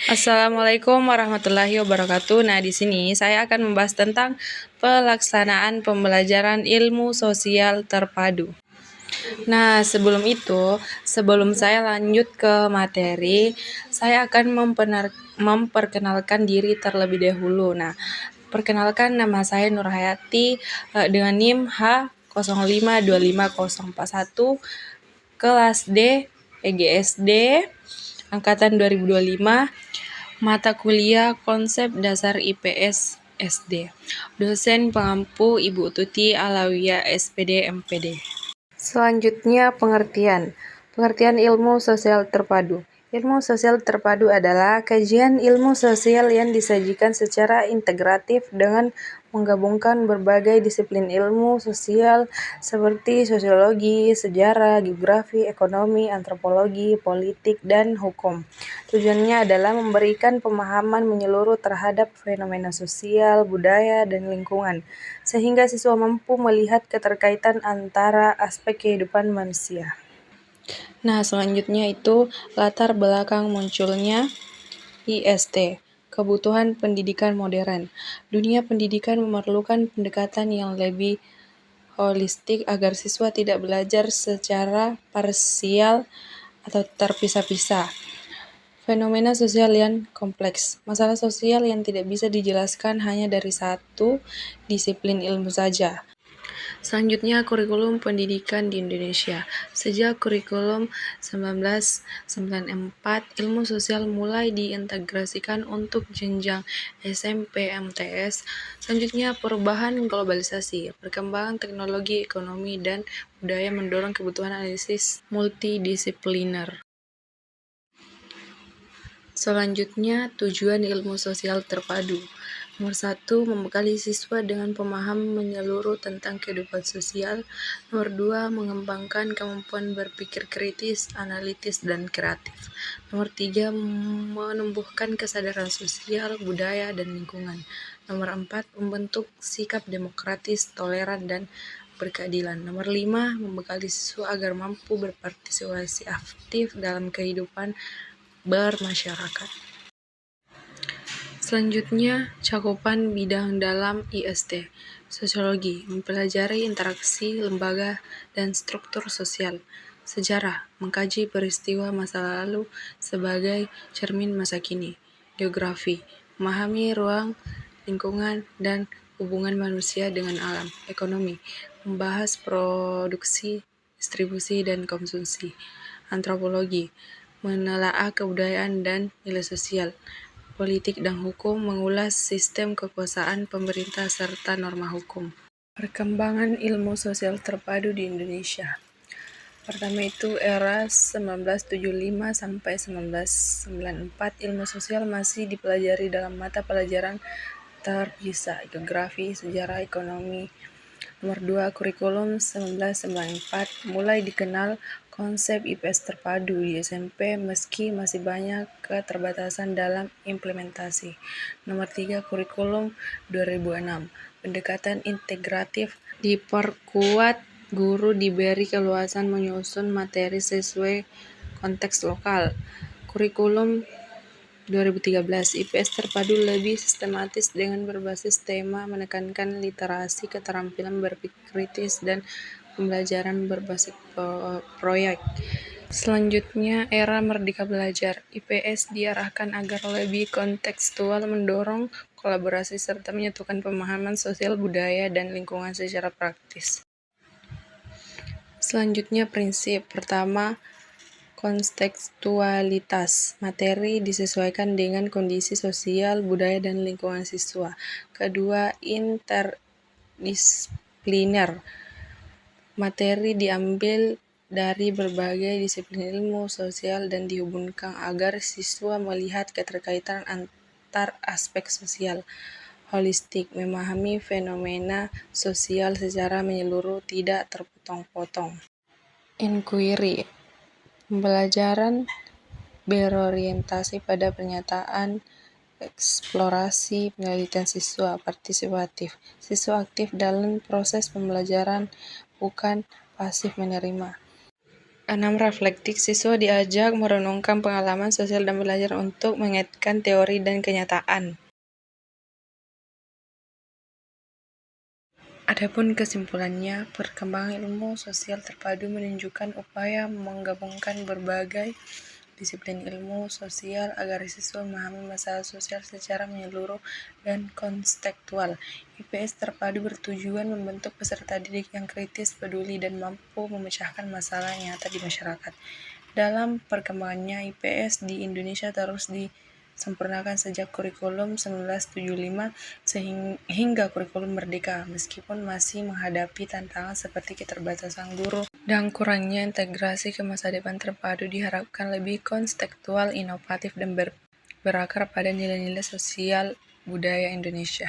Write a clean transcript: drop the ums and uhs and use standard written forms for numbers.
Assalamualaikum warahmatullahi wabarakatuh. Nah, di sini saya akan membahas tentang pelaksanaan pembelajaran ilmu sosial terpadu. Nah, sebelum saya lanjut ke materi, saya akan memperkenalkan diri terlebih dahulu. Nah, perkenalkan, nama saya Nur Hayati dengan NIM H05254041, kelas D, PGSD, angkatan 2025, mata kuliah Konsep Dasar IPS SD. Dosen pengampu Ibu Tuti Alawiyah SPD MPD. Selanjutnya pengertian. Pengertian ilmu sosial terpadu. Ilmu sosial terpadu adalah kajian ilmu sosial yang disajikan secara integratif dengan menggabungkan berbagai disiplin ilmu sosial seperti sosiologi, sejarah, geografi, ekonomi, antropologi, politik, dan hukum. Tujuannya adalah memberikan pemahaman menyeluruh terhadap fenomena sosial, budaya, dan lingkungan, sehingga siswa mampu melihat keterkaitan antara aspek kehidupan manusia. Nah, selanjutnya itu latar belakang munculnya IST, kebutuhan pendidikan modern. Dunia pendidikan memerlukan pendekatan yang lebih holistik agar siswa tidak belajar secara parsial atau terpisah-pisah. Fenomena sosial yang kompleks. Masalah sosial yang tidak bisa dijelaskan hanya dari satu disiplin ilmu saja. Selanjutnya, kurikulum pendidikan di Indonesia. Sejak kurikulum 1994, ilmu sosial mulai diintegrasikan untuk jenjang SMP MTS. Selanjutnya, perubahan globalisasi, perkembangan teknologi, ekonomi, dan budaya mendorong kebutuhan analisis multidisipliner. Selanjutnya, tujuan ilmu sosial terpadu. Nomor 1, membekali siswa dengan pemahaman menyeluruh tentang kehidupan sosial. Nomor 2, mengembangkan kemampuan berpikir kritis, analitis, dan kreatif. Nomor 3, menumbuhkan kesadaran sosial, budaya, dan lingkungan. Nomor 4, membentuk sikap demokratis, toleran, dan berkeadilan. Nomor 5, membekali siswa agar mampu berpartisipasi aktif dalam kehidupan bermasyarakat. Selanjutnya, cakupan bidang dalam IST. Sosiologi, mempelajari interaksi lembaga dan struktur sosial. Sejarah, mengkaji peristiwa masa lalu sebagai cermin masa kini. Geografi, memahami ruang, lingkungan, dan hubungan manusia dengan alam. Ekonomi, membahas produksi, distribusi, dan konsumsi. Antropologi, menelaah kebudayaan dan nilai sosial. Politik dan hukum, mengulas sistem kekuasaan pemerintah serta norma hukum. Perkembangan ilmu sosial terpadu di Indonesia. Pertama itu era 1975 sampai 1994, ilmu sosial masih dipelajari dalam mata pelajaran terpisah, geografi, sejarah, ekonomi. Nomor 2, kurikulum 1994 mulai dikenal konsep IPS terpadu di SMP meski masih banyak keterbatasan dalam implementasi. Nomor 3, kurikulum 2006. Pendekatan integratif diperkuat, guru diberi keluasan menyusun materi sesuai konteks lokal. Kurikulum 2013, IPS terpadu lebih sistematis dengan berbasis tema, menekankan literasi, keterampilan berpikir kritis, dan pembelajaran berbasis proyek. Selanjutnya, era Merdeka Belajar. IPS diarahkan agar lebih kontekstual, mendorong kolaborasi, serta menyatukan pemahaman sosial, budaya, dan lingkungan secara praktis. Selanjutnya, prinsip pertama, kontekstualitas. Materi disesuaikan dengan kondisi sosial, budaya, dan lingkungan siswa. Kedua, interdisipliner. Materi diambil dari berbagai disiplin ilmu sosial dan dihubungkan agar siswa melihat keterkaitan antar aspek sosial. Holistik, memahami fenomena sosial secara menyeluruh, tidak terpotong-potong. Inquiry, pembelajaran berorientasi pada pernyataan, eksplorasi, penelitian siswa. Partisipatif, siswa aktif dalam proses pembelajaran, bukan pasif menerima. 6. Reflektif, siswa diajak merenungkan pengalaman sosial dan belajar untuk mengaitkan teori dan kenyataan. Adapun kesimpulannya, perkembangan ilmu sosial terpadu menunjukkan upaya menggabungkan berbagai disiplin ilmu sosial agar siswa memahami masalah sosial secara menyeluruh dan kontekstual. IPS terpadu bertujuan membentuk peserta didik yang kritis, peduli, dan mampu memecahkan masalah nyata di masyarakat. Dalam perkembangannya, IPS di Indonesia terus disempurnakan sejak kurikulum 1975 hingga kurikulum Merdeka, meskipun masih menghadapi tantangan seperti keterbatasan guru dan kurangnya integrasi ke masa depan terpadu diharapkan lebih kontekstual, inovatif, dan berakar pada nilai-nilai sosial budaya Indonesia.